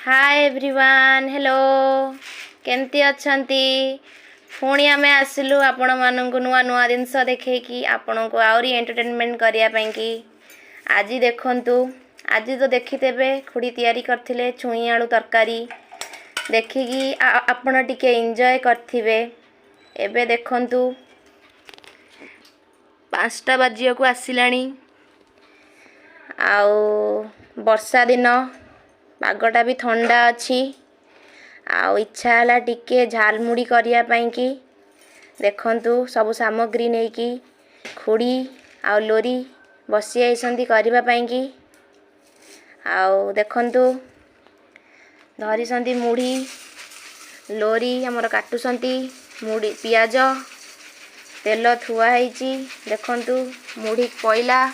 Hi everyone hello केमती अच्छंती पुणी आमे आसिलु आपण माननकु नुआ नुआ जिनस देखे कि आपण को आउरी एंटरटेनमेंट करिया पई कि आज देखंतु आज तो देखितेबे खुडी तयारी करथिले छुई आलू तरकारी देखिकी आपण टिके एंजॉय करथिबे। एबे देखंतु 5टा बाजिया को आसिलानी आउ वर्षा दिन पागटा भी ठंडा अच्छी आउ इच्छा है टिके झालमुड़ी करिया पई कि देखंतु सब सामग्री नहीं कि खुड़ी आउ लोरी बसी आइसंती करिबा पई कि आउ देखंतु धरी संती मुड़ी लोरी हमर काटुसंती मुड़ी पियाज तेल थुआ ହେଇची देखंतु मुड़ी कोइला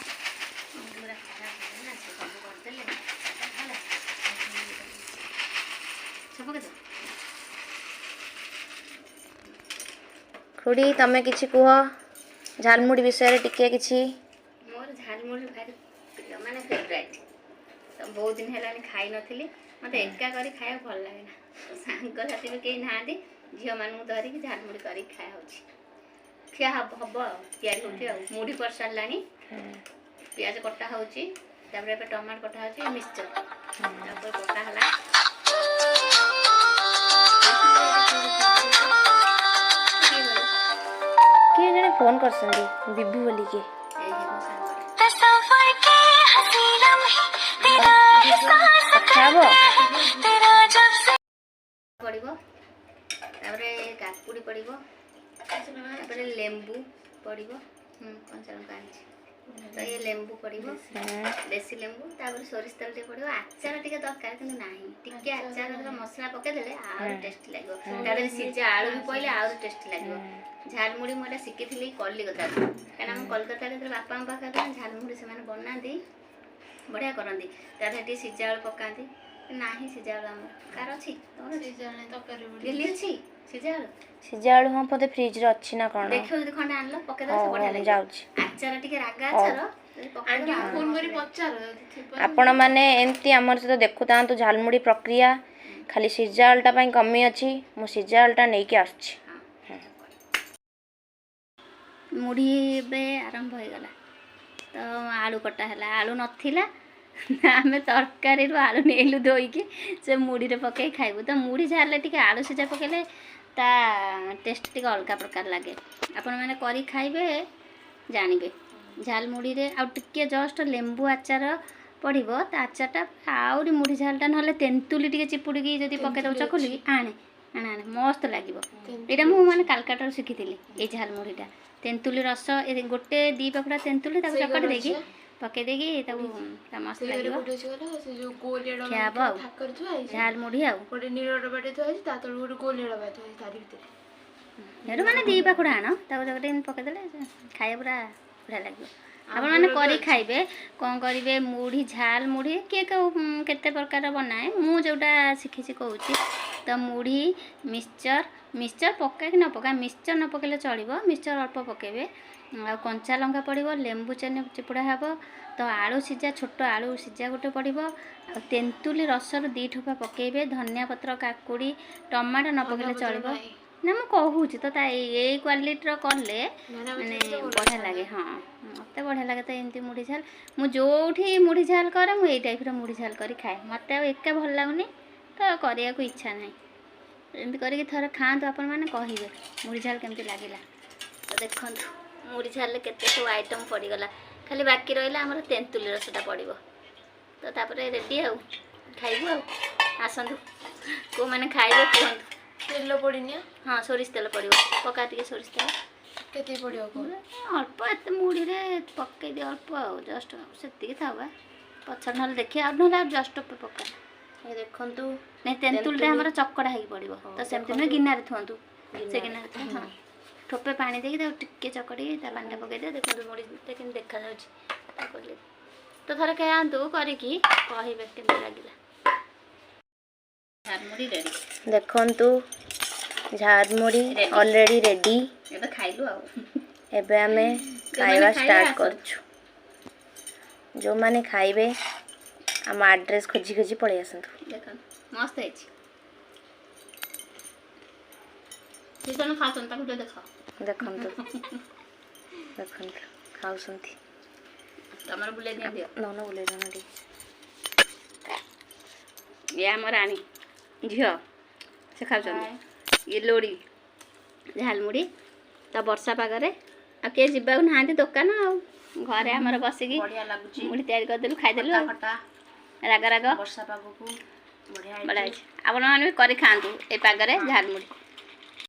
खुड़ी तमे किछि कुह झालमुड़ी विषय रे टिके किछि। मोर झालमुड़ी भारी प्रिय माने फेवरेट तो बहुत दिन हेलानी खाई नथिली मते एका करी खाया भल लागे ना सांग साथी भी केही नांदी झियो मानू धरी कि झालमुड़ी करी खाया होछि खिया हबो तयारी होछि आ मुड़ी कर सारलानी प्याज कटा होछि तापर पे टमाटर कटा होछि मिक्सचर तापर कटा हला किए जने फोन करसंदी बिब्बू बोली के खाबो पड़िबो तापरे काकुड़ी पड़िबो तापरे लेंबू पड़िबो कंचा लंका आंची तो ये लेंबू पड़िबो देसी लेंबू तापर सोरिष तेल टे पड़िबो आचार टिके दरकार किंतु नाही टिके आचार रो मसला पके देले आ टेस्टी लागो तारे सिजा आलू भी पइले आ टेस्टी लागो। झालमुड़ी मोला शिखिथिली कलिकता काना हम कोलकाता रे बापा पाखा झालमुड़ी से माने बनाती बढ़िया करंदी ताठी सिजा आलू पकांती नाही सिजा आलू हम कार अछि तोर सिजा नै तकारी बडी गेली अछि सिजा आलू हम पते फ्रिज रे अछि ना कोन देखियो जदी खंडा आनलो पके दे से बढ़िया लागे जाउछि आचार टिके रागा आचार आंटी फोन करी पचार आपण माने एंती हमर से तो देखु तांतु झालमुड़ी प्रक्रिया खाली सिजा आलूटा पई कमी अछि मु सिजा आलूटा नै के आछि मुढ़ी बे आरंभ हो गला तो आलू कटा है आलू नथिला आमे तरकारी रो आलू नेलु धोइकी से मुढ़ी रे पके खाइबु तो मुढ़ी झाले टिके आलू सिजा पकेले ता टेस्ट टिके अलगा प्रकार लागे आपण माने करी खाइबे जानिबे झाल मुढ़ी रे आ टिके जस्ट लेंबू आचार पड़िबो ता आचारटा आउरी मुढ़ी झालटा नहले तेंतुली टिके चिपुड़ी जदी पके दउ चकुली आणे आणे आणे मस्त लागिबो एटा मु माने कालकाटा रो शिखिथिली ए झाल मुढ़ीटा तेंतुली रस ए गोटे दी पकड़ा तेंतुली ताको चकट देकी पके देकी ताको मस्त लागिबो से जो गोलियाडा खाबो ठाकर थुआ झाल मुढ़ी आ गोटे नीलडा बाटे थुआ ता तळ गोटे गोलियाडा बाटे थुआ तारी भीतर हेरो माने दी पकड़ा आनो ताको चकट पके देले खाया पूरा बढ़िया लागिबो आपण माने करी खाइबे कोन करिवे मुढ़ी झाल मुढ़ी के केते प्रकार बनाए मु जोटा शिखिछि कहूची तो मुढ़ी मिक्सचर पका कि न पका मिक्सचर न पकेले चलिबो मिक्सचर अल्प पकेबे आ कंचा लंका पड़िबो लेंबू चिपुड़ा हेबो तो आलू सिजा छोट आलू सिजा गोटे पड़िबो आ तेंतुली रसर 2 ठोपा पकेबे धनिया पत्र काकुड़ी टमाटर न पकेले चलिबो ना मु कहूची तो ता ए क्वालिटी रो करले माने बढ़िया लागे हां मते बढ़िया लागे तो एंती मुढ़ी झाल मु जोठी मुढ़ी झाल करे मु ए टाइप रो मुढ़ी झाल करी खाए मते एके भल लागुनी तो करिया को इच्छा नाही एंती करी थोड़ा खांतु आपण माने कहिबे मुढ़ी झाल केमती लागिला तो देखंतु मुढ़ी झाल केते सब आइटम पड़ी गला खाली बाकी रहिला हमर तेंतुली रसटा पड़िबो तो तापरे रेडी आ खाइबो आ आसंतु को माने खाइबे कोहंतु तेल पड़िनिया हाँ सोरिष तेल पड़िबो पका टिके सोरिष तेल केते पड़ियो को अल्प एते मुढ़ी रे पक्के दे अल्प जस्ट सेतिकी थावा पछर नले देखि आ नले जस्ट पे पका ये देखंतु नै तेंतुल रे हमरा चक्कड़ा हेई पड़िबो तो सेमते न गिन्ना रे थुंतु से गिन्ना रे हां ठोपे पानी देकी तो टिके चकड़ी ता पानी पके दे देखंतु मुढ़ी लेकिन देखा जाउची ता करले तो थरे कहंतु करी की कहिबे केते लागिला झालमुड़ी रेडी देखंतु झालमुड़ी ऑलरेडी रेडी एबे खाइलु आ एबे हमें खाइबा स्टार्ट करछु जो माने खाइबे ଆମ ଆଡ୍ରେସ୍ ଖୋଜି ଖୋଜି ପଳେଇ ଆସନ୍ତୁ। ଦେଖନ୍ତୁ ମସ୍ତ ହେଇଛି। ସେ ଜଣ ଖାଉଛନ୍ତି ତାକୁ ଟିକେ ଦେଖ। ଦେଖନ୍ତୁ ଦେଖନ୍ତୁ ଖାଉଛନ୍ତି। ତମର ବୁଲେଇ ଦିଅ। ନନ ବୁଲେଇ ଦଉନ ଟିକେ। ଇଏ ଆମ ରାଣୀ ଝିଅ ସେ ଖାଉଛନ୍ତି। ଇଏ ଲୋଡ଼ି ଝାଲମୁଢ଼ି ତ ବର୍ଷା ପାଗରେ ଆଉ କିଏ ଯିବାକୁ ନାହାନ୍ତି ଦୋକାନ ଆଉ ଘରେ ଆମର ବସିକି ବଢ଼ିଆ ଲାଗୁଛି। ମୁଢ଼ି ତିଆରି କରିଦେଲୁ ଖାଇଦେଲୁ ଆଉ ଖଟା ରାଗ ବର୍ଷା ପାଗକୁ ବଢ଼ିଆ ବଢ଼ିଆ ହେଇଛି। ଆପଣମାନେ ବି କରି ଖାଆନ୍ତୁ ଏଇ ପାଗରେ ଝାଲମୁଢ଼ି।